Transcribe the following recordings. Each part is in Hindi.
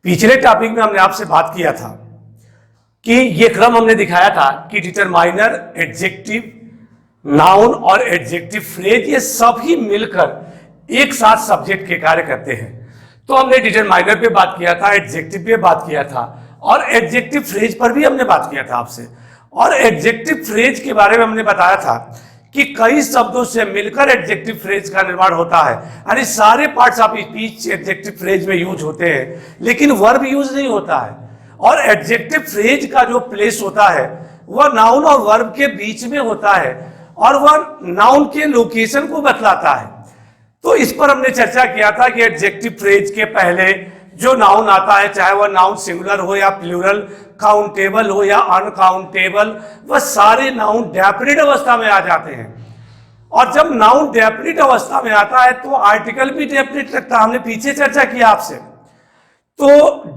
पिछले टॉपिक में हमने आपसे बात किया था कि ये क्रम हमने दिखाया था कि डिटरमाइनर, एडजेक्टिव, नाउन और एडजेक्टिव फ्रेज ये सभी मिलकर एक साथ सब्जेक्ट के कार्य करते हैं। तो हमने डिटरमाइनर पे बात किया था, एडजेक्टिव पे बात किया था और एडजेक्टिव फ्रेज पर भी हमने बात किया था आपसे। और एडजेक्टिव फ्रेज के बारे में हमने बताया था कि कई शब्दों से मिलकर एडजेक्टिव फ्रेज का निर्माण होता है। यानी सारे parts of speech adjective phrase में यूज होते हैं, लेकिन वर्ब यूज नहीं होता है। और एडजेक्टिव फ्रेज का जो प्लेस होता है वह नाउन और वर्ब के बीच में होता है और वह नाउन के लोकेशन को बतलाता है। तो इस पर हमने चर्चा किया था कि एडजेक्टिव फ्रेज के पहले जो नाउन आता है, चाहे वह नाउन सिंगुलर हो या प्लूरल, काउंटेबल हो या अनकाउंटेबल, वह सारे नाउन डेफिनिट अवस्था में आ जाते हैं। और जब नाउन डेफिनिट अवस्था में आता है तो आर्टिकल भी डेफिनिट लगता है। हमने पीछे चर्चा किया आपसे। तो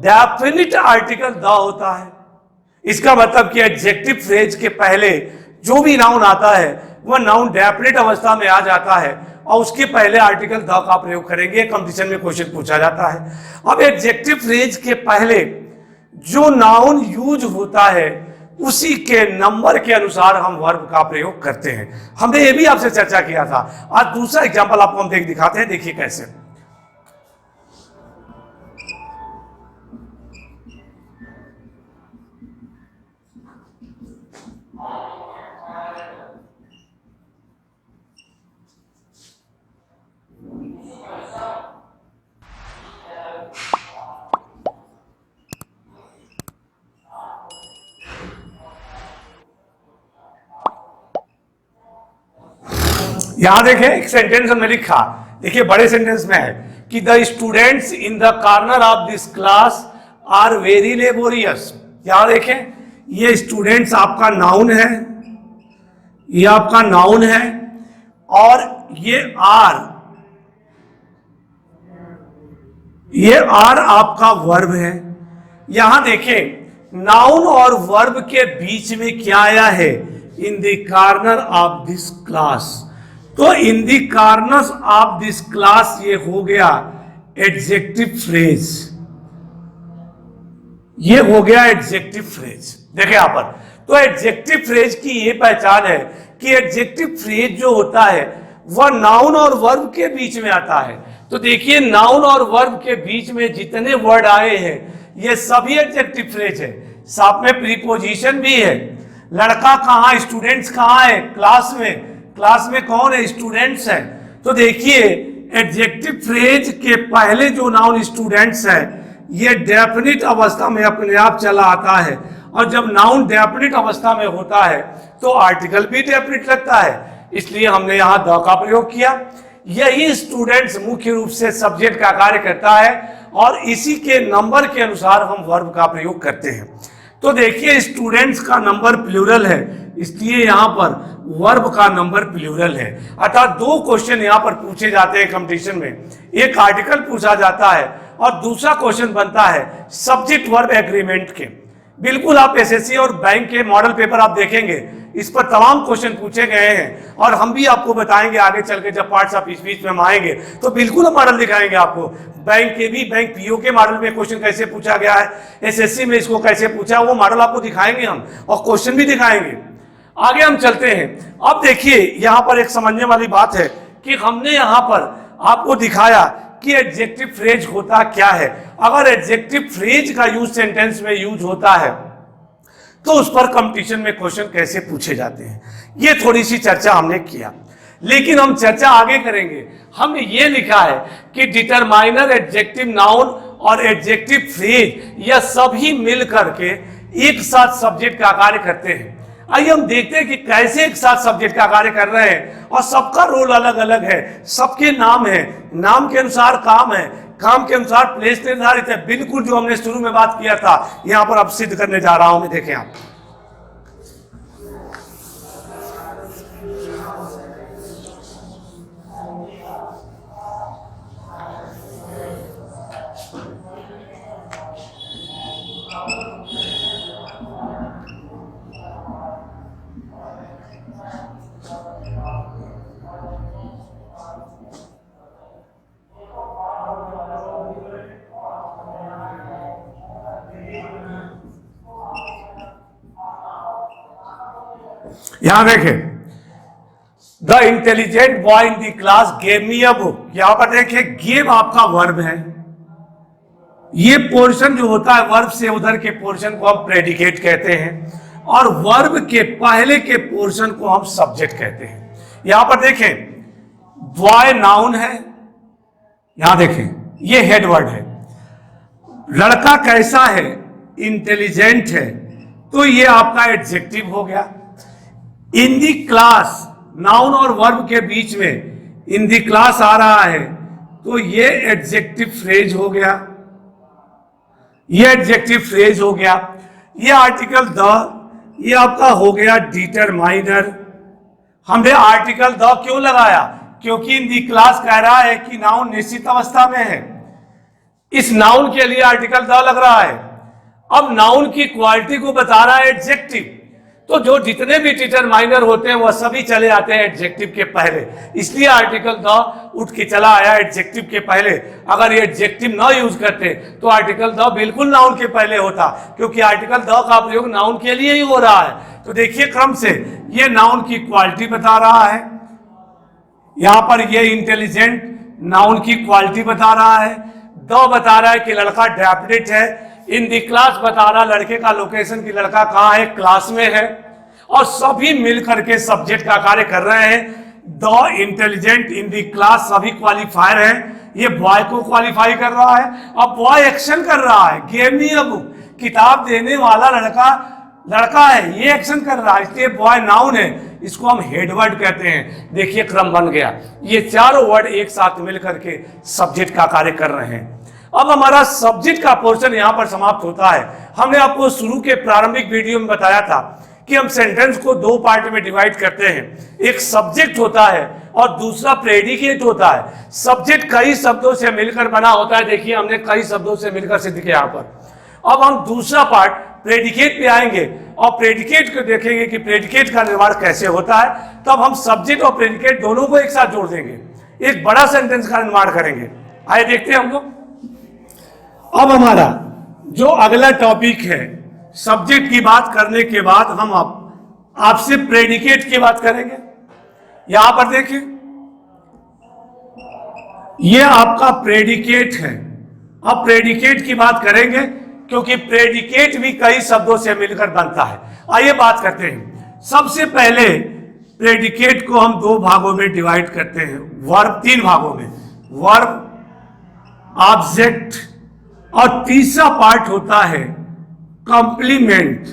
डेफिनिट आर्टिकल द होता है। इसका मतलब कि एडजेक्टिव फ्रेज के पहले जो भी नाउन आता है वह नाउन डेफिनिट अवस्था में आ जाता है और उसके पहले आर्टिकल द का प्रयोग करेंगे। कंपटीशन में क्वेश्चन पूछा जाता है। अब एडजेक्टिव फ्रेज के पहले जो नाउन यूज होता है उसी के नंबर के अनुसार हम वर्ब का प्रयोग करते हैं। हमने ये भी आपसे चर्चा किया था। आज दूसरा एग्जांपल आपको हम दिखाते हैं, देखिए कैसे। यहां देखें, एक सेंटेंस हमने लिखा, देखिए बड़े सेंटेंस में है कि the students in the corner of this class are very laborious. यहां देखें, ये स्टूडेंट्स आपका नाउन है, ये आपका नाउन है और ये आर आपका वर्ब है। यहां देखें, नाउन और वर्ब के बीच में क्या आया है? In the corner of this class. तो in the corners of this class ये हो गया एडजेक्टिव फ्रेज, ये हो गया एडजेक्टिव फ्रेज। देखिए यहां पर, तो एडजेक्टिव फ्रेज की ये पहचान है कि एडजेक्टिव फ्रेज जो होता है वह नाउन और वर्ब के बीच में आता है। तो देखिए, नाउन और वर्ब के बीच में जितने वर्ड आए हैं ये सभी एडजेक्टिव फ्रेज है। साथ में प्रीपोजिशन भी है। लड़का कहाँ, स्टूडेंट्स कहाँ है? क्लास में। क्लास में कौन है? स्टूडेंट्स है। तो देखिए, एडजेक्टिव फ्रेज के पहले जो नाउन स्टूडेंट्स है ये डेफिनिट अवस्था में अपने आप चला आता है और जब नाउन डेफिनिट अवस्था में होता है तो आर्टिकल भी डेफिनिट लगता है। इसलिए हमने यहां द का प्रयोग किया। यही स्टूडेंट्स मुख्य रूप से सब्जेक्ट का कार्य करता है और इसी के नंबर के अनुसार हम वर्ब का प्रयोग करते हैं। तो देखिए, स्टूडेंट्स का नंबर प्लूरल है, इसलिए यहां पर वर्ब का नंबर प्लूरल है। अर्थात दो क्वेश्चन यहां पर पूछे जाते हैं कंपटीशन में। एक आर्टिकल पूछा जाता है और दूसरा क्वेश्चन बनता है सब्जेक्ट वर्ब एग्रीमेंट के। बिल्कुल आप एसएससी और बैंक के मॉडल पेपर आप देखेंगे, इस पर तमाम क्वेश्चन पूछे गए हैं और हम भी आपको बताएंगे आगे चल के जब पार्ट्स ऑफ स्पीच में हम आएंगे तो बिल्कुल हम मॉडल दिखाएंगे आपको। बैंक के भी, बैंक पीओ के मॉडल में क्वेश्चन कैसे पूछा गया है, एसएससी में इसको कैसे पूछा, वो मॉडल आपको दिखाएंगे हम और क्वेश्चन भी दिखाएंगे। आगे हम चलते हैं। अब देखिए, यहां पर एक समझने वाली बात है कि हमने यहां पर आपको दिखाया कि एडजेक्टिव फ्रेज होता क्या है। अगर एडजेक्टिव फ्रेज का यूज सेंटेंस में यूज होता है तो उस पर कंपटीशन में क्वेश्चन कैसे पूछे जाते हैं, ये थोड़ी सी चर्चा हमने किया। लेकिन हम चर्चा आगे करेंगे। हमने ये लिखा है कि डिटरमाइनर, एडजेक्टिव, नाउन और एडजेक्टिव फ्रेज यह सभी मिल करके एक साथ सब्जेक्ट का कार्य करते हैं। आइए हम देखते हैं कि कैसे एक साथ सब्जेक्ट का कार्य कर रहे हैं और सबका रोल अलग अलग है, सबके नाम है, नाम के अनुसार काम है, काम के अनुसार प्लेस निर्धारित है। बिल्कुल जो हमने शुरू में बात किया था यहां पर अब सिद्ध करने जा रहा हूं मैं। देखें आप, यहां देखें, the intelligent boy in the class gave me a book. यहां पर देखिए गेव आपका वर्ब है, ये पोर्शन जो होता है वर्ब से उधर के पोर्शन को हम प्रेडिकेट कहते हैं, और वर्ब के पहले के पोर्शन को हम सब्जेक्ट कहते हैं। यहां पर देखें बॉय नाउन है, यहां देखें ये हेड वर्ड है। लड़का कैसा है, इंटेलिजेंट है, तो ये आपका एडजेक्टिव हो गया। इन दी क्लास, नाउन और वर्ब के बीच में इन दी क्लास आ रहा है, तो ये एडजेक्टिव फ्रेज हो गया, ये एडजेक्टिव फ्रेज हो गया। ये आर्टिकल द, ये आपका हो गया डिटरमाइनर। हमने आर्टिकल द क्यों लगाया, क्योंकि इन दी क्लास कह रहा है कि नाउन निश्चित अवस्था में है, इस नाउन के लिए आर्टिकल द लग रहा है। अब नाउन की क्वालिटी को बता रहा है एडजेक्टिव, तो जो जितने भी डिटरमाइनर होते हैं वह सभी चले आते हैं एडजेक्टिव के पहले, इसलिए आर्टिकल द उठ के चला आया एडजेक्टिव के पहले। अगर ये एडजेक्टिव ना यूज करते तो आर्टिकल द बिल्कुल नाउन के पहले होता, क्योंकि आर्टिकल द का प्रयोग नाउन के लिए ही हो रहा है। तो देखिए क्रम से ये नाउन की क्वालिटी बता रहा है, यहां पर ये इंटेलिजेंट नाउन की क्वालिटी बता रहा है, द बता रहा है कि लड़का डेफिनेट है, इन दी क्लास बता रहा लड़के का लोकेशन की लड़का कहां है, क्लास में है, और सभी मिलकर के सब्जेक्ट का कार्य कर रहे हैं। The, intelligent, in the class सभी क्वालिफायर हैं। ये बॉय को क्वालिफाई कर रहा है, अब बॉय एक्शन कर रहा है, गिव मी अ बुक, किताब देने वाला लड़का है, ये एक्शन कर रहा है, इसलिए बॉय नाउन है, इसको हम हेड वर्ड कहते हैं। देखिए क्रम बन गया, ये चारों वर्ड एक साथ मिलकर के सब्जेक्ट का कार्य कर रहे हैं। अब हमारा सब्जेक्ट का पोर्शन यहां पर समाप्त होता है। हमने आपको शुरू के प्रारंभिक वीडियो में बताया था कि हम सेंटेंस को दो पार्ट में डिवाइड करते हैं, एक सब्जेक्ट होता है और दूसरा प्रेडिकेट होता है। सब्जेक्ट कई शब्दों से मिलकर बना होता है, देखिए हमने कई शब्दों से मिलकर सिद्ध किया यहाँ पर। अब हम दूसरा पार्ट प्रेडिकेट पे आएंगे और प्रेडिकेट को देखेंगे कि प्रेडिकेट का निर्माण कैसे होता है, तब हम सब्जेक्ट और प्रेडिकेट दोनों को एक साथ जोड़ देंगे, एक बड़ा सेंटेंस का निर्माण करेंगे। आइए देखते हैं हम लोग। अब हमारा जो अगला टॉपिक है, सब्जेक्ट की बात करने के बाद हम आपसे प्रेडिकेट की बात करेंगे। यहां पर देखिए ये आपका प्रेडिकेट है। अब प्रेडिकेट की बात करेंगे क्योंकि प्रेडिकेट भी कई शब्दों से मिलकर बनता है। आइए बात करते हैं। सबसे पहले प्रेडिकेट को हम दो भागों में डिवाइड करते हैं, वर्ब तीन भागों में, वर्ब, ऑब्जेक्ट, और तीसरा पार्ट होता है कॉम्प्लीमेंट।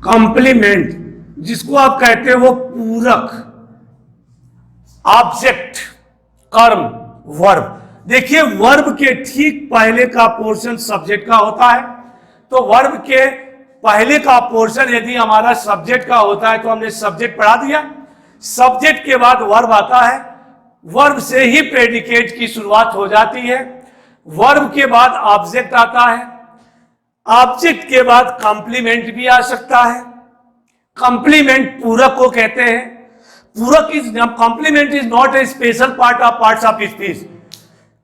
कॉम्प्लीमेंट जिसको आप कहते हो वो पूरक। ऑब्जेक्ट, कर्म, वर्ब। देखिए वर्ब के ठीक पहले का पोर्शन सब्जेक्ट का होता है, तो वर्ब के पहले का पोर्शन यदि हमारा सब्जेक्ट का होता है तो हमने सब्जेक्ट पढ़ा दिया। सब्जेक्ट के बाद वर्ब आता है, वर्ब से ही प्रेडिकेट की शुरुआत हो जाती है। वर्ब के बाद ऑब्जेक्ट आता है, ऑब्जेक्ट के बाद कॉम्प्लीमेंट भी आ सकता है। कॉम्प्लीमेंट पूरक को कहते हैं। पूरक is, complement is not a special part of parts of speech.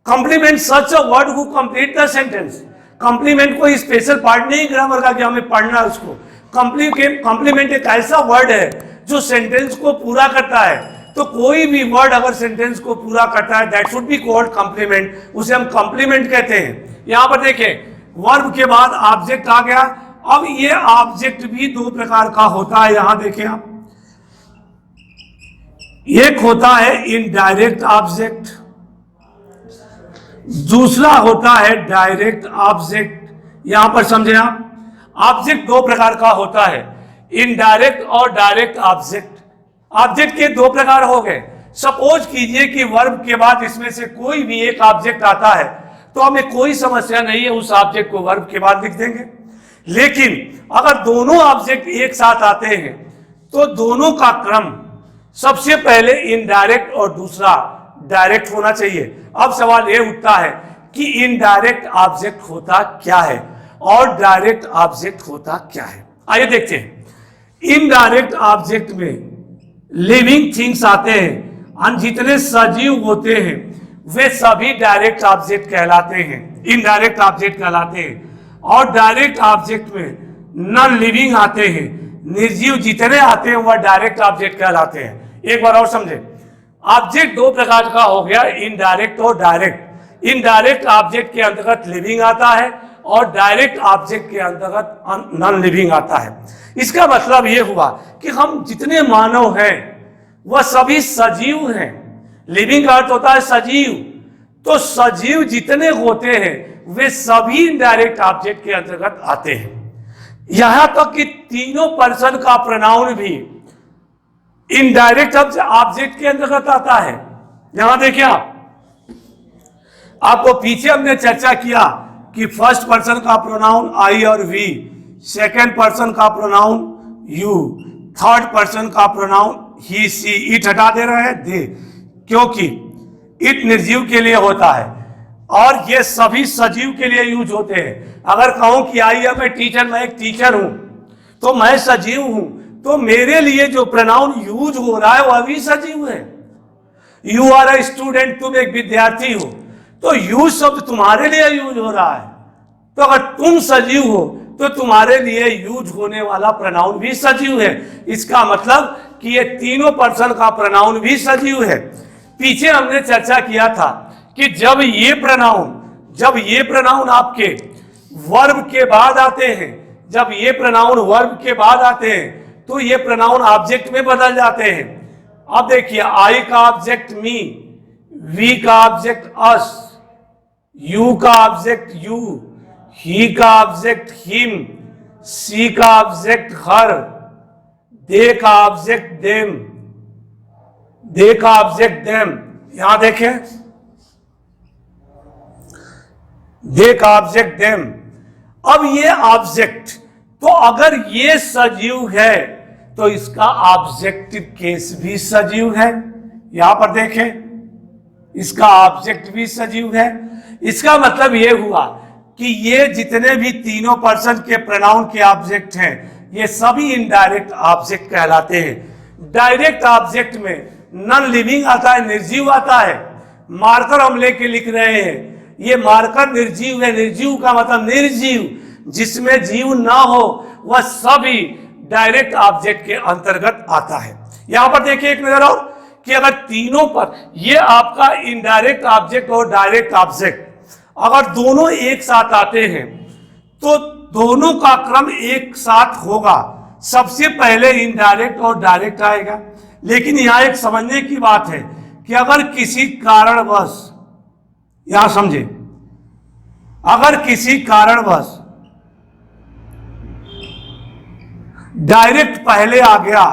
Complement such a word who complete the sentence. Complement कोई स्पेशल पार्ट नहीं ग्रामर का कि हमें पढ़ना है उसको। कॉम्प्लीमेंट एक ऐसा वर्ड है जो सेंटेंस को पूरा करता है, तो कोई भी वर्ड अगर सेंटेंस को पूरा करता है that should be called complement, उसे हम कॉम्प्लीमेंट कहते हैं। यहां पर देखें वर्ब के बाद ऑब्जेक्ट आ गया। अब ये ऑब्जेक्ट भी दो प्रकार का होता है, यहां देखें आप, एक होता है इनडायरेक्ट ऑब्जेक्ट, दूसरा होता है डायरेक्ट ऑब्जेक्ट। यहां पर समझे आप, ऑब्जेक्ट दो प्रकार का होता है, इनडायरेक्ट और डायरेक्ट ऑब्जेक्ट। ऑब्जेक्ट के दो प्रकार हो गए। सपोज कीजिए कि वर्ब के बाद इसमें से कोई भी एक ऑब्जेक्ट आता है तो हमें कोई समस्या नहीं है, उस ऑब्जेक्ट को वर्ब के बाद लिख देंगे। लेकिन अगर दोनों ऑब्जेक्ट एक साथ आते हैं तो दोनों का क्रम सबसे पहले इनडायरेक्ट और दूसरा डायरेक्ट होना चाहिए। अब सवाल यह उठता है कि इनडायरेक्ट ऑब्जेक्ट होता क्या है और डायरेक्ट ऑब्जेक्ट होता क्या है। आइए देखते हैं। इनडायरेक्ट ऑब्जेक्ट में लिविंग थिंग्स आते हैं, जितने सजीव होते हैं वे सभी डायरेक्ट ऑब्जेक्ट कहलाते हैं, इनडायरेक्ट ऑब्जेक्ट कहलाते हैं। और डायरेक्ट ऑब्जेक्ट में नॉन लिविंग आते हैं, निर्जीव जितने आते हैं वह डायरेक्ट ऑब्जेक्ट कहलाते हैं। एक बार और समझे, ऑब्जेक्ट दो प्रकार का हो गया, इनडायरेक्ट और डायरेक्ट। इनडायरेक्ट ऑब्जेक्ट के अंतर्गत लिविंग आता है और डायरेक्ट ऑब्जेक्ट के अंतर्गत नॉन लिविंग आता है। इसका मतलब यह हुआ कि हम जितने मानव हैं वह सभी सजीव हैं। लिविंग का अर्थ होता है सजीव, तो सजीव जितने होते हैं वे सभी इनडायरेक्ट ऑब्जेक्ट के अंतर्गत आते हैं। यहां तक कि तीनों पर्सन का प्रोनाउन भी इनडायरेक्ट ऑब्जेक्ट के अंतर्गत आता है। यहां देखिए, आपको पीछे हमने चर्चा किया कि फर्स्ट पर्सन का प्रोनाउन आई और वी, सेकेंड पर्सन का प्रोनाउन यू, थर्ड पर्सन का प्रोनाउन ही सी। इट हटा दे रहे हैं दे, क्योंकि इट निर्जीव के लिए होता है और ये सभी सजीव के लिए यूज होते हैं। अगर कहूं कि आई एम ए टीचर, मैं एक टीचर हूं, तो मैं सजीव हूं, तो मेरे लिए जो प्रोनाउन यूज हो रहा है वह भी सजीव है। यू आर ए स्टूडेंट, तुम एक विद्यार्थी हो, तो यू शब्द तुम्हारे लिए यूज हो रहा है। तो अगर तुम सजीव हो तो तुम्हारे लिए यूज होने वाला प्रोनाउन भी सजीव है। इसका मतलब कि ये तीनों पर्सन का प्रोनाउन भी सजीव है। पीछे हमने चर्चा किया था कि जब ये प्रोनाउन आपके वर्ब के बाद आते हैं, जब ये प्रोनाउन वर्ब के बाद आते हैं तो ये प्रोनाउन ऑब्जेक्ट में बदल जाते हैं। अब देखिए, आई का ऑब्जेक्ट मी, वी का ऑब्जेक्ट अस, यू का ऑब्जेक्ट यू, ही का ऑब्जेक्ट हिम, सी का ऑब्जेक्ट हर, दे का ऑब्जेक्ट देम, दे का ऑब्जेक्ट देम। यहां देखें, दे का ऑब्जेक्ट देम। अब ये ऑब्जेक्ट, तो अगर ये सजीव है तो इसका ऑब्जेक्टिव केस भी सजीव है। यहां पर देखें, इसका ऑब्जेक्ट भी सजीव है। इसका मतलब यह हुआ कि ये जितने भी तीनों पर्सन के प्रोनाउन के ऑब्जेक्ट हैं ये सभी इनडायरेक्ट ऑब्जेक्ट कहलाते हैं। डायरेक्ट ऑब्जेक्ट में नॉन लिविंग आता है, निर्जीव आता है। मार्कर हम लेके लिख रहे हैं, ये मार्कर निर्जीव है। निर्जीव का मतलब निर्जीव, जिसमें जीव ना हो वह सभी डायरेक्ट ऑब्जेक्ट के अंतर्गत आता है। यहां पर देखिए एक नजर और कि अगर तीनों पर, ये आपका इनडायरेक्ट ऑब्जेक्ट और डायरेक्ट ऑब्जेक्ट अगर दोनों एक साथ आते हैं तो दोनों का क्रम एक साथ होगा। सबसे पहले इनडायरेक्ट और डायरेक्ट आएगा। लेकिन यहां एक समझने की बात है कि अगर किसी कारणवश, यहां समझे, अगर किसी कारणवश डायरेक्ट पहले आ गया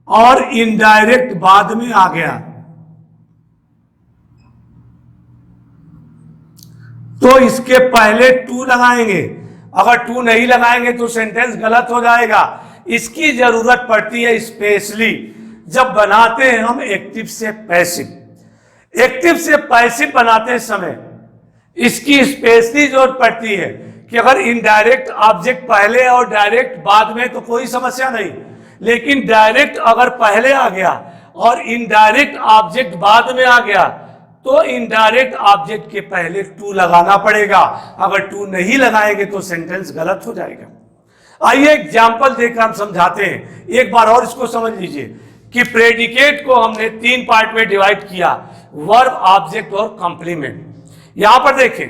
और इनडायरेक्ट बाद में आ गया तो इसके पहले टू लगाएंगे। अगर टू नहीं लगाएंगे तो सेंटेंस गलत हो जाएगा। इसकी जरूरत पड़ती है स्पेशली जब बनाते हैं हम एक्टिव से पैसिव। एक्टिव से पैसिव बनाते समय इसकी स्पेशली जरूरत पड़ती है कि अगर इनडायरेक्ट ऑब्जेक्ट पहले और डायरेक्ट बाद में तो कोई समस्या नहीं, लेकिन डायरेक्ट अगर पहले आ गया और इनडायरेक्ट ऑब्जेक्ट बाद में आ गया तो इनडायरेक्ट ऑब्जेक्ट के पहले टू लगाना पड़ेगा। अगर टू नहीं लगाएंगे तो सेंटेंस गलत हो जाएगा। आइए एग्जाम्पल देकर हम समझाते हैं। एक बार और इसको समझ लीजिए कि प्रेडिकेट को हमने तीन पार्ट में डिवाइड किया, वर्ब, ऑब्जेक्ट और कंप्लीमेंट। यहां पर देखें,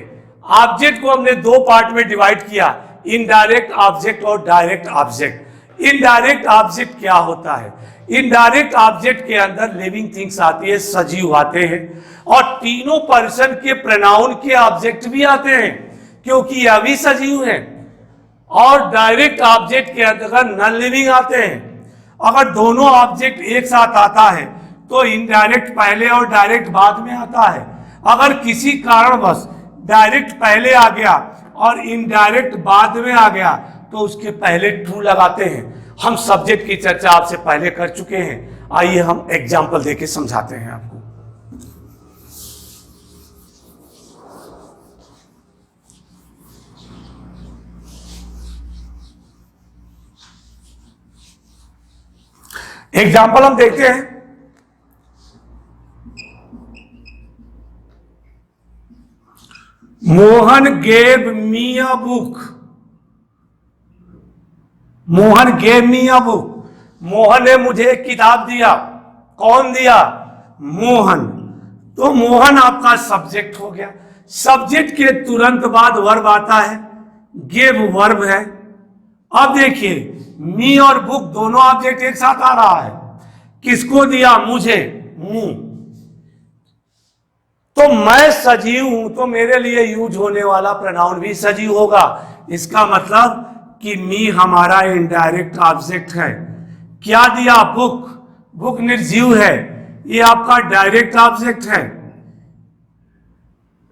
ऑब्जेक्ट को हमने दो पार्ट में डिवाइड किया, इनडायरेक्ट ऑब्जेक्ट और डायरेक्ट ऑब्जेक्ट। इनडायरेक्ट ऑब्जेक्ट क्या होता है? इनडायरेक्ट ऑब्जेक्ट के अंदर लिविंग थिंग्स आती है, सजीव आते हैं, और तीनों पर्सन के प्रोनाउन के ऑब्जेक्ट भी आते हैं क्योंकि यह भी सजीव है। और डायरेक्ट ऑब्जेक्ट के अंतर्गत नॉन लिविंग आते हैं। अगर दोनों ऑब्जेक्ट एक साथ आता है तो इनडायरेक्ट पहले और डायरेक्ट बाद में आता है। अगर किसी कारणवश डायरेक्ट पहले आ गया और इनडायरेक्ट बाद में आ गया तो उसके पहले ट्रू लगाते हैं। हम सब्जेक्ट की चर्चा आपसे पहले कर चुके हैं। आइए हम एग्जाम्पल देके समझाते हैं आपको। एग्जाम्पल हम देखते हैं। Mohan gave me a book. Mohan gave me a book, Mohan ने मुझे एक किताब दिया। कौन दिया? मोहन। तो मोहन आपका सब्जेक्ट हो गया। सब्जेक्ट के तुरंत बाद वर्ब आता है, गेव वर्ब है। अब देखिए मी और बुक दोनों ऑब्जेक्ट एक साथ आ रहा है। किसको दिया? मुझे, मी। तो मैं सजीव हूं तो मेरे लिए यूज होने वाला प्रोनाउन भी सजीव होगा। इसका मतलब कि मी हमारा इनडायरेक्ट ऑब्जेक्ट है। क्या दिया? बुक। बुक निर्जीव है, ये आपका डायरेक्ट ऑब्जेक्ट है।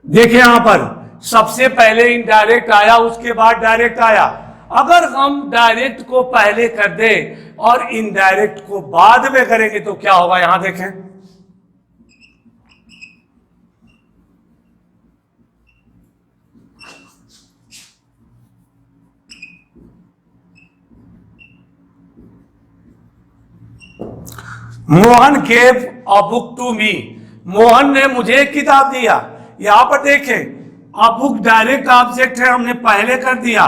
देखिए यहां पर सबसे पहले इनडायरेक्ट आया, उसके बाद डायरेक्ट आया। अगर हम डायरेक्ट को पहले कर दें और इनडायरेक्ट को बाद में करेंगे तो क्या होगा? यहां देखें, Mohan gave a book to me, Mohan ने मुझे एक किताब दिया। यहां पर देखें अ बुक डायरेक्ट ऑब्जेक्ट है, हमने पहले कर दिया,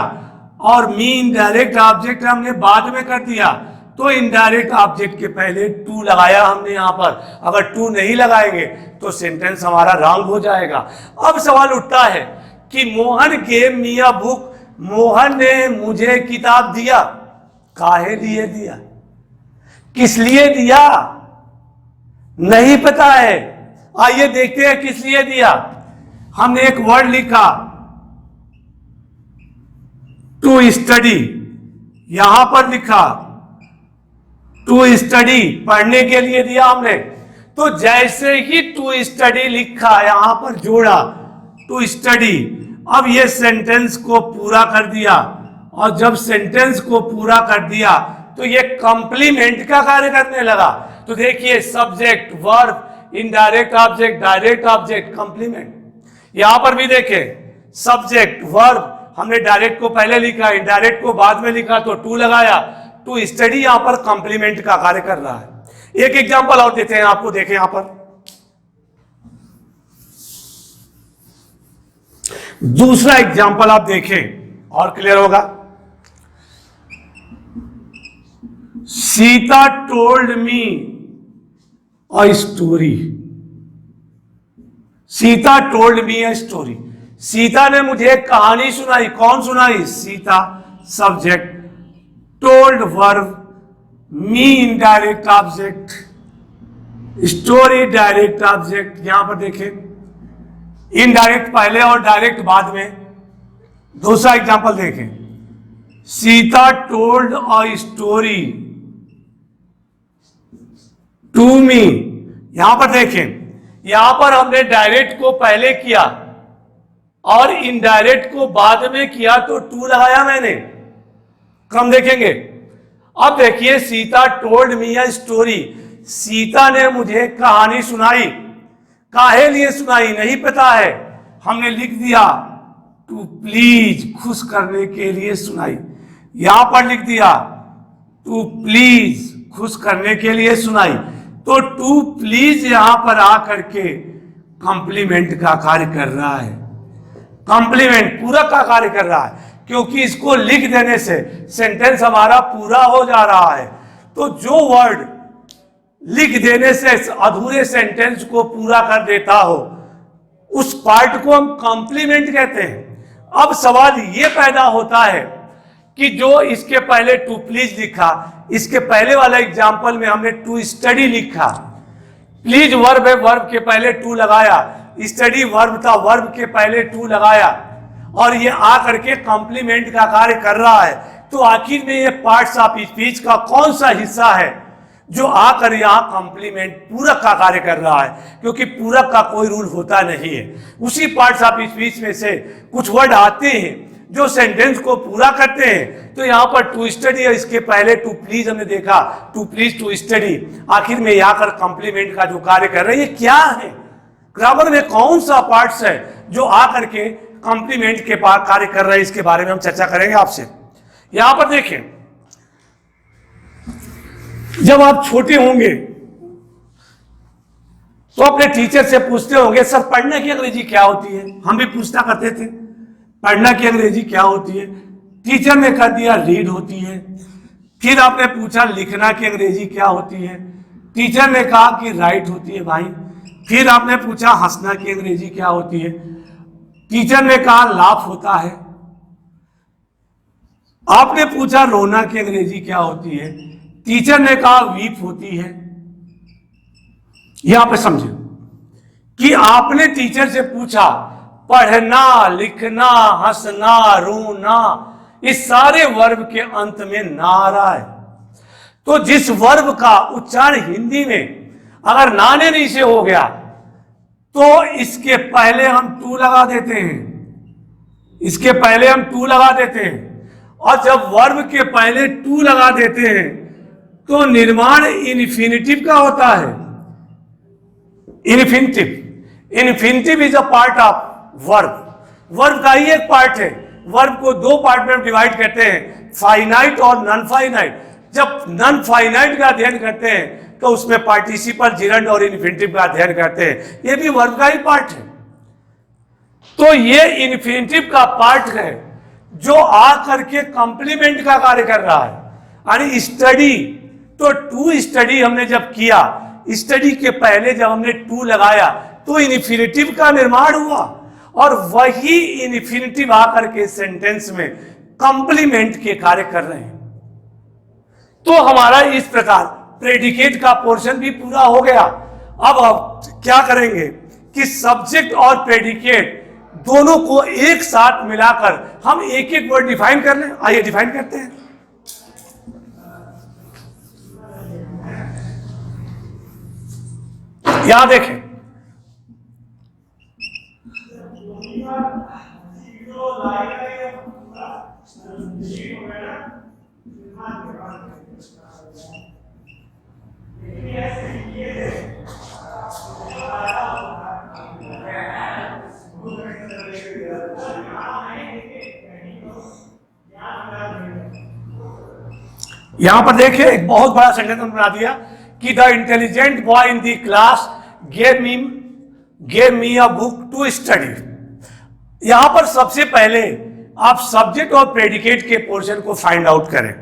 और मी इनडायरेक्ट ऑब्जेक्ट है, हमने बाद में कर दिया। तो इनडायरेक्ट ऑब्जेक्ट के पहले टू लगाया हमने यहां पर। अगर टू नहीं लगाएंगे तो सेंटेंस हमारा रॉन्ग हो जाएगा। अब सवाल उठता है कि Mohan gave me a book, Mohan ने मुझे किताब दिया। काहे लिए दिया? किस लिए दिया? नहीं पता है। आइए देखते हैं किस लिए दिया। हमने एक वर्ड लिखा टू स्टडी, यहां पर लिखा टू स्टडी, पढ़ने के लिए दिया हमने। तो जैसे ही टू स्टडी लिखा यहां पर जोड़ा टू स्टडी, अब ये सेंटेंस को पूरा कर दिया। और जब सेंटेंस को पूरा कर दिया तो ये कंप्लीमेंट का कार्य करने लगा। तो देखिए subject, verb, indirect object, direct object, complement. यहां पर भी देखें सब्जेक्ट, वर्ब, हमने डायरेक्ट को पहले लिखा, इनडायरेक्ट को बाद में लिखा, तो टू लगाया। टू स्टडी यहां पर कंप्लीमेंट का कार्य कर रहा है। एक एग्जांपल और देते हैं आपको, देखें यहां पर दूसरा एग्जांपल आप देखें और क्लियर होगा। Sita told me a story, Sita told me a story, Sita ने मुझे एक कहानी सुनाई। कौन सुनाई? Sita subject, told verb, me indirect object, story direct object. यहां पर देखें इनडायरेक्ट पहले और डायरेक्ट बाद में। दूसरा एग्जांपल देखें, Sita told a story to me. यहां पर देखें, यहां पर हमने डायरेक्ट को पहले किया और इनडायरेक्ट को बाद में किया, तो टू लगाया मैंने। कम देखेंगे। अब देखिए Sita told me a story, Sita ने मुझे कहानी सुनाई। काहे लिए सुनाई? नहीं पता है, हमने लिख दिया टू प्लीज, खुश करने के लिए सुनाई। यहां पर लिख दिया टू प्लीज, खुश करने के लिए सुनाई। तो टू प्लीज यहां पर आकर के कंप्लीमेंट का कार्य कर रहा है, कंप्लीमेंट पूरक का कार्य कर रहा है, क्योंकि इसको लिख देने से सेंटेंस हमारा पूरा हो जा रहा है। तो जो वर्ड लिख देने से अधूरे सेंटेंस को पूरा कर देता हो उस पार्ट को हम कॉम्प्लीमेंट कहते हैं। अब सवाल यह पैदा होता है कि जो इसके पहले टू प्लीज लिखा, इसके पहले वाला एग्जांपल में हमने टू स्टडी लिखा। प्लीज वर्ब है, वर्ब के पहले टू लगाया, स्टडी वर्ब था, वर्ब के पहले टू लगाया, और ये आ करके कॉम्प्लीमेंट का कार्य कर रहा है। तो आखिर में ये पार्ट्स ऑफ स्पीच का कौन सा हिस्सा है जो आकर यहां कॉम्प्लीमेंट पूरक का कार्य कर रहा है? क्योंकि पूरक का कोई रूल होता नहीं है। उसी पार्ट्स ऑफ स्पीच में से कुछ वर्ड आते हैं जो सेंटेंस को पूरा करते हैं। तो यहां पर टू स्टडी है, इसके पहले टू प्लीज हमने देखा, टू प्लीज टू स्टडी, आखिर में आकर कॉम्प्लीमेंट का जो कार्य कर रहे हैं, ये क्या है? ग्रामर में कौन सा पार्ट्स है जो आकर के कॉम्प्लीमेंट के पास कार्य कर रहे हैं? इसके बारे में हम चर्चा करेंगे आपसे। यहां पर देखें, जब आप छोटे होंगे तो अपने टीचर से पूछते होंगे, सर पढ़ने की अंग्रेजी क्या होती है? हम भी पूछता करते थे, पढ़ना की अंग्रेजी क्या होती है? टीचर ने कह दिया रीड होती है। फिर आपने पूछा लिखना की अंग्रेजी क्या होती है, टीचर ने कहा कि राइट होती है भाई। फिर आपने पूछा हंसना की अंग्रेजी क्या होती है, टीचर ने कहा लाफ होता है। आपने पूछा रोना की अंग्रेजी क्या होती है, टीचर ने कहा वीप होती है। यहां पे समझे कि आपने टीचर से पूछा पढ़ना, लिखना, हंसना, रोना, इस सारे वर्ब के अंत में ना आ रहा है। तो जिस वर्ब का उच्चारण हिंदी में अगर नाने नी से हो गया तो इसके पहले हम टू लगा देते हैं, इसके पहले हम टू लगा देते हैं। और जब वर्ब के पहले टू लगा देते हैं तो निर्माण इन्फिनिटिव का होता है। Infinitive is a part of verb, verb का ही एक पार्ट है। वर्ब को दो पार्ट में डिवाइड करते हैं, फाइनाइट और नॉन फाइनाइट। जब नॉन फाइनाइट का अध्ययन करते हैं तो उसमें पार्टिसिपल, जिरंड और इन्फिनिटिव का अध्ययन करते हैं, ये भी वर्ब का ही पार्ट है। तो ये इन्फिनिटिव का पार्ट है जो आ करके कंप्लीमेंट का कार्य कर रहा है। यानी स्टडी, तो टू स्टडी हमने जब किया, स्टडी के पहले जब हमने टू लगाया तो इन्फिनिटिव का निर्माण हुआ और वही इन्फिनिटिव आकर के सेंटेंस में कंप्लीमेंट के कार्य कर रहे हैं। तो हमारा इस प्रकार प्रेडिकेट का पोर्शन भी पूरा हो गया। अब क्या करेंगे कि सब्जेक्ट और प्रेडिकेट दोनों को एक साथ मिलाकर हम एक एक वर्ड डिफाइन कर लें। आइए डिफाइन करते हैं। यहां देखें, यहां पर देखिए एक बहुत बड़ा सेंटेंस बना दिया कि the intelligent boy in the class gave me a book to study. यहां पर सबसे पहले आप सब्जेक्ट और प्रेडिकेट के पोर्शन को फाइंड आउट करें।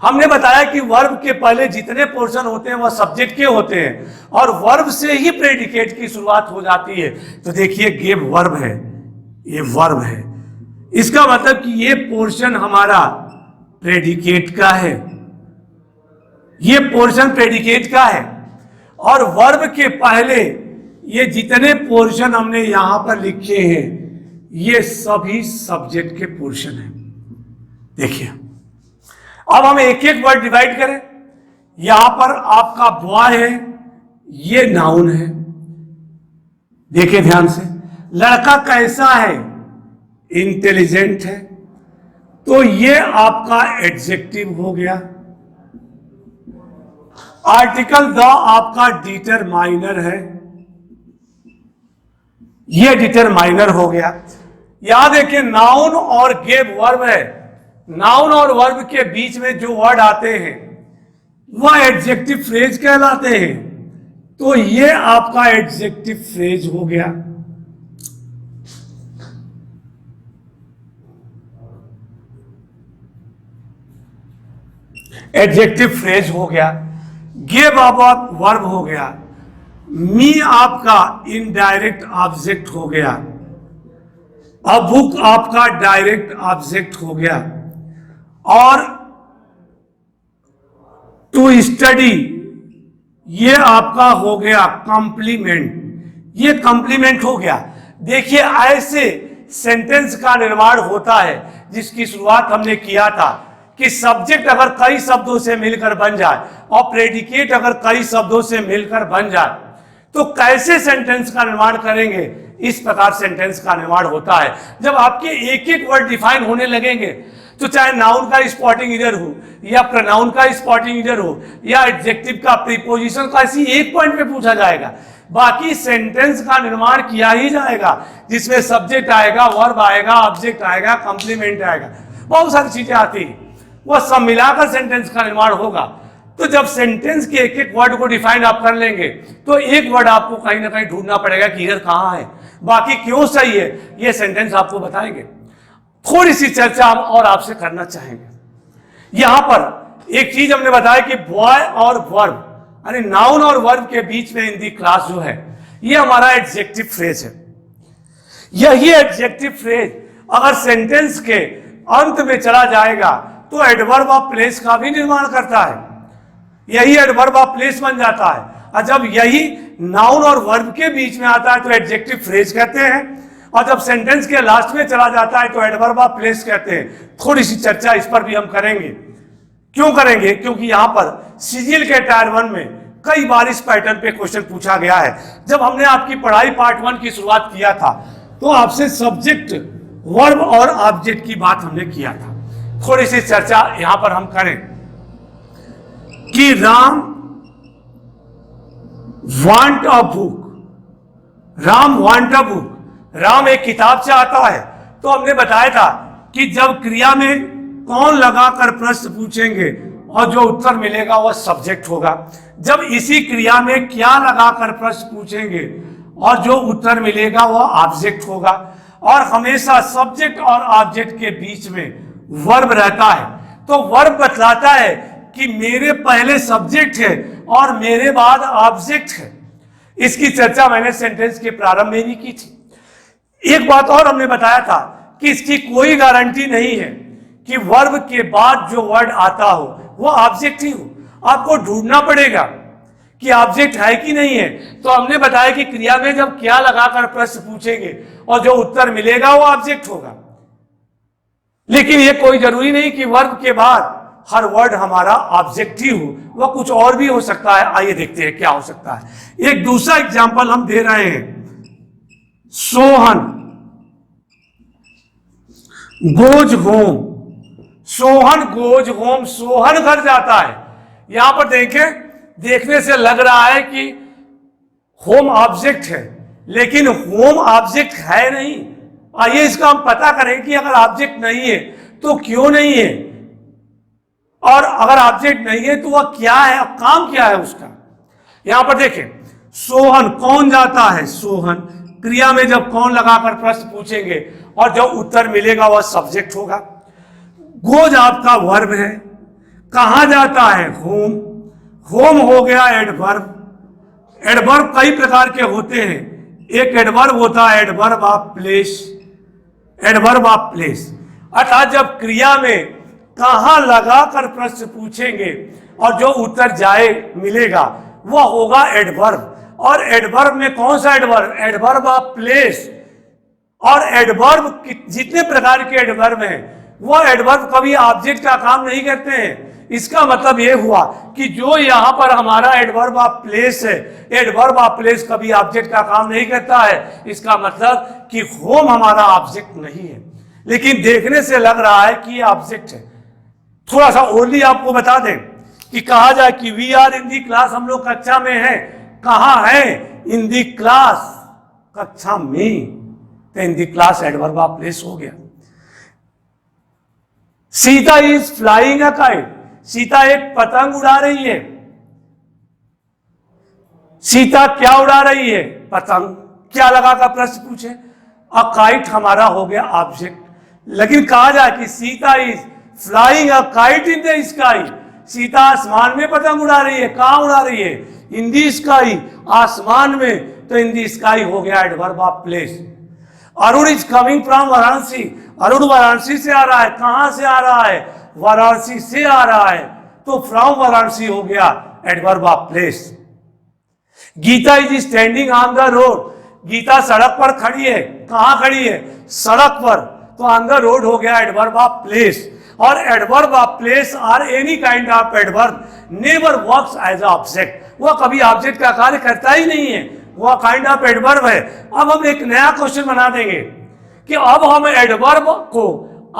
हमने बताया कि वर्ब के पहले जितने पोर्शन होते हैं वह सब्जेक्ट के होते हैं और वर्ब से ही प्रेडिकेट की शुरुआत हो जाती है। तो देखिए गेव वर्ब है, ये वर्ब है, इसका मतलब कि ये पोर्शन हमारा प्रेडिकेट का है, ये पोर्शन प्रेडिकेट का है। और वर्ब के पहले ये जितने पोर्शन हमने यहां पर लिखे हैं ये सभी सब्जेक्ट के पोर्शन हैं। देखिए अब हम एक एक वर्ड डिवाइड करें। यहां पर आपका बॉय है, ये नाउन है, देखिए ध्यान से। लड़का कैसा है, इंटेलिजेंट है, तो ये आपका एडजेक्टिव हो गया। आर्टिकल द आपका डिटरमाइनर है, ये डिटरमाइनर हो गया। याद है कि नाउन और गेव वर्ब है, नाउन और वर्ब के बीच में जो वर्ड आते हैं वह एडजेक्टिव फ्रेज कहलाते हैं। तो ये आपका एडजेक्टिव फ्रेज हो गया। एडजेक्टिव फ्रेज हो गया। गिव आपका वर्ब हो गया। मी आपका इनडायरेक्ट ऑब्जेक्ट हो गया। अ बुक आपका डायरेक्ट ऑब्जेक्ट हो गया। और टू स्टडी ये आपका हो गया कंप्लीमेंट, ये कंप्लीमेंट हो गया। देखिए ऐसे सेंटेंस का निर्माण होता है जिसकी शुरुआत हमने किया था कि सब्जेक्ट अगर कई शब्दों से मिलकर बन जाए और प्रेडिकेट अगर कई शब्दों से मिलकर बन जाए तो कैसे सेंटेंस का निर्माण करेंगे। इस प्रकार सेंटेंस का निर्माण होता है जब आपके एक एक वर्ड डिफाइन होने लगेंगे। तो चाहे नाउन का स्पॉटिंग इधर हो या प्रोनाउन का स्पॉटिंग इधर हो या एडजेक्टिव का प्रीपोजिशन का इसी एक पॉइंट पे पूछा जाएगा, बाकी सेंटेंस का निर्माण किया ही जाएगा जिसमें सब्जेक्ट आएगा, वर्ब आएगा, ऑब्जेक्ट आएगा, कंप्लीमेंट आएगा, बहुत सारी चीजें आती हैं, वह सब मिलाकर सेंटेंस का निर्माण होगा। तो जब सेंटेंस के एक एक वर्ड को डिफाइन आप कर लेंगे तो एक वर्ड आपको कहीं ना कहीं ढूंढना पड़ेगा कि इधर कहां है, बाकी क्यों सही है ये सेंटेंस आपको बताएंगे। थोड़ी सी चर्चा हम और आपसे करना चाहेंगे। यहां पर एक चीज हमने बताया कि बॉय और वर्ब यानी नाउन और वर्ब के बीच में इन दी क्लास जो है ये हमारा एडजेक्टिव फ्रेज है। यही एडजेक्टिव फ्रेज अगर सेंटेंस के अंत में चला जाएगा तो एडवर्ब ऑफ प्लेस का भी निर्माण करता है, यही एडवर्ब ऑफ प्लेस बन जाता है। और जब यही नाउन और वर्ब के बीच में आता है तो एडजेक्टिव फ्रेज कहते हैं, और जब सेंटेंस के लास्ट में चला जाता है तो एडवर्ब ऑफ प्लेस कहते हैं। थोड़ी सी चर्चा इस पर भी हम करेंगे। क्यों करेंगे? क्योंकि यहां पर सीजीएल के टायर 1 में कई बार इस पैटर्न पे क्वेश्चन पूछा गया है। जब हमने आपकी पढ़ाई पार्ट 1 की शुरुआत किया था तो आपसे सब्जेक्ट, वर्ब और ऑब्जेक्ट की बात हमने किया था। थोड़ी सी चर्चा यहां पर हम करें कि Ram want a book, Ram want a book, Ram एक किताब चाहता है। तो हमने बताया था कि जब क्रिया में कौन लगाकर प्रश्न पूछेंगे और जो उत्तर मिलेगा वह सब्जेक्ट होगा। जब इसी क्रिया में क्या लगाकर प्रश्न पूछेंगे और जो उत्तर मिलेगा वह ऑब्जेक्ट होगा। और हमेशा सब्जेक्ट और ऑब्जेक्ट के बीच में वर्ब रहता है। तो वर्ब बतलाता है कि मेरे पहले सब्जेक्ट है और मेरे बाद ऑब्जेक्ट है। इसकी चर्चा मैंने सेंटेंस के प्रारंभ में भी की थी। एक बात और हमने बताया था कि इसकी कोई गारंटी नहीं है कि वर्ब के बाद जो वर्ड आता हो वो ऑब्जेक्ट ही हो। आपको ढूंढना पड़ेगा कि ऑब्जेक्ट है कि नहीं है। तो हमने बताया कि क्रिया में जब क्या लगाकर प्रश्न पूछेंगे और जो उत्तर मिलेगा वो ऑब्जेक्ट होगा। लेकिन ये कोई जरूरी नहीं कि वर्ब के बाद हर वर्ड हमारा ऑब्जेक्ट ही हो, वह कुछ और भी हो सकता है। आइए देखते हैं क्या हो सकता है। एक दूसरा एग्जांपल हम दे रहे हैं। Sohan goes home, Sohan goes home, Sohan घर जाता है। यहां पर देखें, देखने से लग रहा है कि होम ऑब्जेक्ट है, लेकिन होम ऑब्जेक्ट है नहीं। आइए इसका हम पता करें कि अगर ऑब्जेक्ट नहीं है तो क्यों नहीं है, और अगर ऑब्जेक्ट नहीं है तो वह क्या है, काम क्या है उसका। यहां पर देखें, सोहन कौन जाता है, सोहन क्रिया में जब कौन लगाकर प्रश्न पूछेंगे और जो उत्तर मिलेगा वह सब्जेक्ट होगा। गोज आपका वर्ब है, कहां जाता है, होम, होम हो गया एडवर्ब। एडवर्ब कई प्रकार के होते हैं। एक एडवर्ब होता है adverb of place, adverb of place, अर्थात जब क्रिया में कहां लगाकर प्रश्न पूछेंगे और जो उत्तर जाए मिलेगा वह होगा एडवर्ब। और एडवर्ब में कौन सा एडवर्ब, एडवर्ब ऑफ प्लेस। और एडवर्ब जितने प्रकार के एडवर्ब हैं वह एडवर्ब कभी ऑब्जेक्ट का काम नहीं करते हैं। इसका मतलब यह हुआ कि जो यहां पर हमारा एडवर्ब ऑफ प्लेस है, एडवर्ब ऑफ प्लेस कभी ऑब्जेक्ट का काम नहीं करता है। इसका मतलब कि होम हमारा ऑब्जेक्ट नहीं है, लेकिन देखने से लग रहा है कि ये ऑब्जेक्ट है। थोड़ा सा ओनली आपको बता दें कि कहा जाए कि we are in the class, हम लोग कक्षा में हैं। कहां है, इन दी क्लास, कक्षा में। तो इन the class adverb of place हो गया। Sita is flying a kite, Sita एक पतंग उड़ा रही है। सीता क्या उड़ा रही है, पतंग। क्या लगाकर प्रश्न पूछे, अ काइट हमारा हो गया ऑब्जेक्ट। लेकिन कहा जाए कि Sita is flying a kite in the sky, Sita आसमान में पतंग उड़ा रही है। कहां उड़ा रही है, इन दी स्काई, आसमान में। तो इन दी स्काई हो गया adverb of place. Arun is coming from Varanasi, Arun Varanasi से आ रहा है। कहां से आ रहा है, वाराणसी से आ रहा है। तो फ्रॉम वाराणसी हो गया adverb of place. Gita is standing on the road, Gita सड़क पर खड़ी है। कहां खड़ी है, सड़क पर। तो ऑन द रोड हो गया एडवर्ब ऑफ प्लेस। और adverb of place are any kind of adverb never works as object, वह कभी ऑब्जेक्ट का कार्य करता ही नहीं है, वह काइंड ऑफ एडवर्ब है। अब हम एक नया क्वेश्चन बना देंगे कि अब हम एडवर्ब को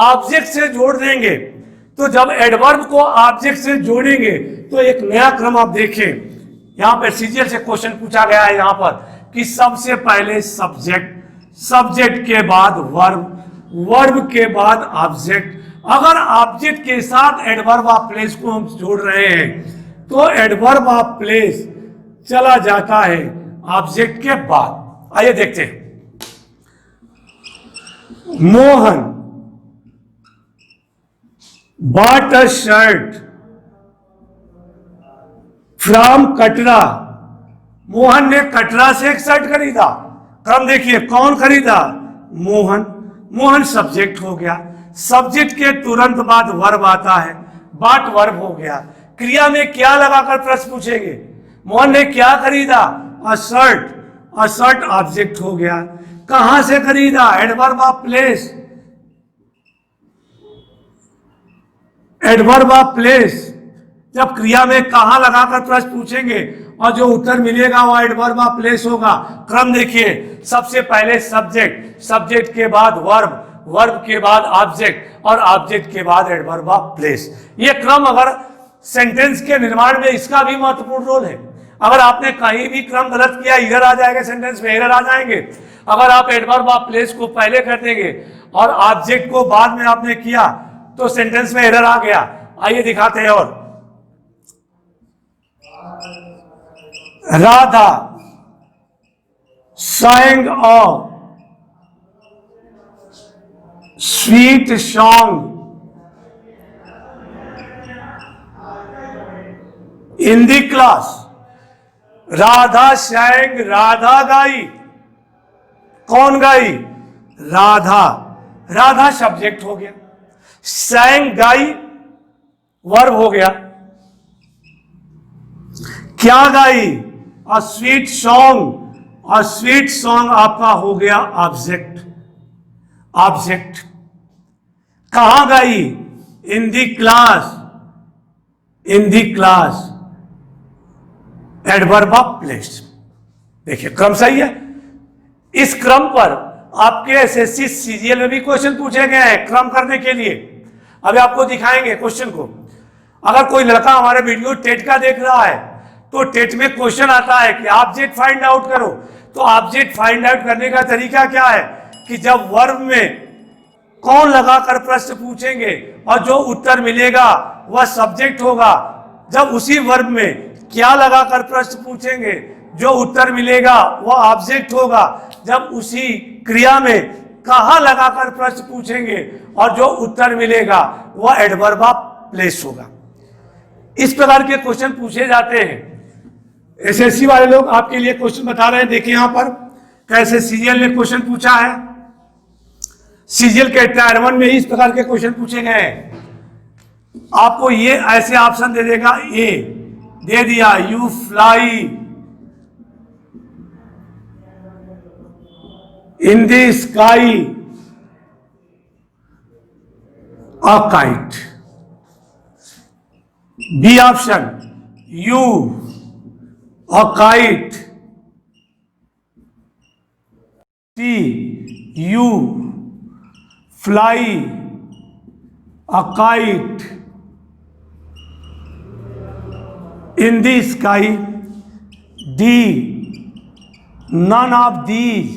ऑब्जेक्ट से जोड़ देंगे। तो जब एडवर्ब को ऑब्जेक्ट से जोड़ेंगे तो एक नया क्रम आप देखें। यहां पर सीजीएल से क्वेश्चन पूछा गया है यहां पर कि सबसे पहले सब्जेक्ट, सब्जेक्ट के बाद वर्ब, वर्ब के बाद ऑब्जेक्ट। अगर ऑब्जेक्ट के साथ एडवर्ब ऑफ प्लेस को हम जोड़ रहे हैं तो एडवर्ब ऑफ प्लेस चला जाता है ऑब्जेक्ट के बाद। आइए देखते हैं। Mohan bought a shirt from Katra, Mohan ने कटरा से एक शर्ट खरीदा। क्रम देखिए, कौन खरीदा? मोहन। मोहन सब्जेक्ट हो गया, सब्जेक्ट के तुरंत बाद वर्ब आता है, बाट वर्ब हो गया। क्रिया में क्या लगाकर प्रश्न पूछेंगे? मोहन ने क्या खरीदा? अ शर्ट। अ शर्ट ऑब्जेक्ट हो गया। कहां से खरीदा? Adverb of place. Adverb of place. जब क्रिया में कहां लगाकर प्रश्न पूछेंगे और जो उत्तर मिलेगा वो एडवर्ब ऑफ प्लेस होगा। क्रम देखिए, सबसे पहले सब्जेक्ट, सब्जेक्ट के बाद वर्ब, वर्ब के बाद ऑब्जेक्ट और ऑब्जेक्ट के बाद एडवर्ब ऑफ प्लेस। ये क्रम अगर सेंटेंस के निर्माण में इसका भी महत्वपूर्ण रोल है। अगर आपने कहीं भी क्रम गलत किया, एरर आ जाएगा, सेंटेंस में एरर आ जाएंगे। अगर आप एडवर्ब ऑफ प्लेस को पहले कर देंगे और ऑब्जेक्ट को बाद में आपने किया तो सेंटेंस में एरर आ गया। आइए दिखाते हैं। और Radha sang a sweet song in the class। Radha sang, Radha गाई। कौन गाई? राधा। राधा सब्जेक्ट हो गया, sang गाई वर्ब हो गया। क्या गाई? A sweet song. A sweet song आपका हो गया ऑब्जेक्ट। ऑब्जेक्ट। कहां गाई? In the class. In the class adverb of place. देखिए क्रम सही है। इस क्रम पर आपके एसएससी सीजीएल में भी क्वेश्चन पूछे गए हैं क्रम करने के लिए। अभी आपको दिखाएंगे क्वेश्चन को। अगर कोई लड़का हमारे वीडियो टेट का देख रहा है तो टेट में क्वेश्चन आता है कि ऑब्जेक्ट फाइंड आउट करो। तो ऑब्जेक्ट फाइंड आउट करने का तरीका क्या है कि जब वर्ब में कौन लगाकर प्रश्न पूछेंगे और जो उत्तर मिलेगा वह सब्जेक्ट होगा। जब उसी वर्ब में क्या लगाकर प्रश्न पूछेंगे, जो उत्तर मिलेगा वह ऑब्जेक्ट होगा। जब उसी क्रिया में कहां लगाकर प्रश्न पूछेंगे और जो उत्तर मिलेगा वह एडवर्ब ऑफ प्लेस होगा। इस प्रकार के क्वेश्चन पूछे जाते हैं। एसएससी वाले लोग आपके लिए क्वेश्चन बता रहे हैं। देखिए यहां पर कैसे सीजीएल ने क्वेश्चन पूछा है। सीजीएल के टायर 1 में इस प्रकार के क्वेश्चन पूछे गए हैं। आपको ये ऐसे ऑप्शन दे देगा। ए दे दिया, you fly in the sky a kite. B option, you a kite. C you fly a kite in the sky. D none of these,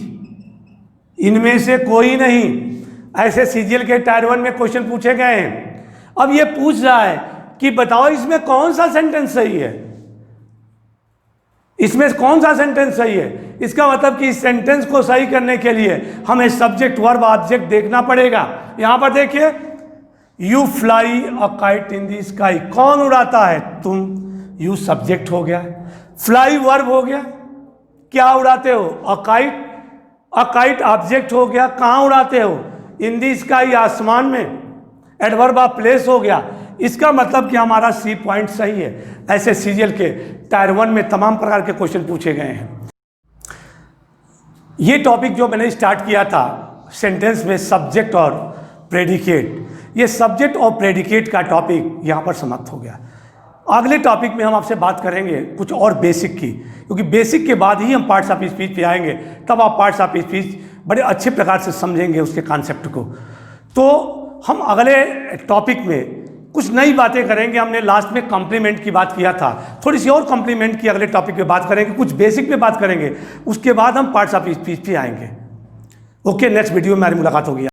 इनमें से कोई नहीं। ऐसे सीजीएल के टायर 1 में क्वेश्चन पूछे गए हैं। अब ये पूछ रहा है कि बताओ इसमें कौन सा सेंटेंस सही है, इसमें कौन सा सेंटेंस सही है। इसका मतलब कि इस सेंटेंस को सही करने के लिए हमें सब्जेक्ट वर्ब ऑब्जेक्ट देखना पड़ेगा। यहां पर देखिए, you fly a kite in the sky. कौन उड़ाता है? तुम। यू सब्जेक्ट हो गया, फ्लाई वर्ब हो गया। क्या उड़ाते हो? A kite. A kite object हो गया। कहां उड़ाते हो? इन द स्काई, आसमान में। एडवर्ब ऑफ प्लेस हो गया। इसका मतलब कि हमारा सी पॉइंट सही है। ऐसे सीजीएल के टायर 1 में तमाम प्रकार के क्वेश्चन पूछे गए हैं। ये टॉपिक जो मैंने स्टार्ट किया था सेंटेंस में सब्जेक्ट और प्रेडिकेट, ये सब्जेक्ट और प्रेडिकेट का टॉपिक यहाँ पर समाप्त हो गया। अगले टॉपिक में हम आपसे बात करेंगे कुछ और बेसिक की, क्योंकि बेसिक के बाद ही हम पार्ट्स ऑफ स्पीच पे आएंगे। तब आप पार्ट्स ऑफ स्पीच बड़े अच्छे प्रकार से समझेंगे उसके कॉन्सेप्ट को। तो हम अगले टॉपिक में कुछ नई बातें करेंगे। हमने लास्ट में कॉम्प्लीमेंट की बात किया था, थोड़ी सी और कॉम्प्लीमेंट की अगले टॉपिक पे बात करेंगे, कुछ बेसिक पे बात करेंगे। उसके बाद हम पार्ट्स ऑफ स्पीच पे आएंगे। ओके, नेक्स्ट वीडियो में हमारी मुलाकात होगी।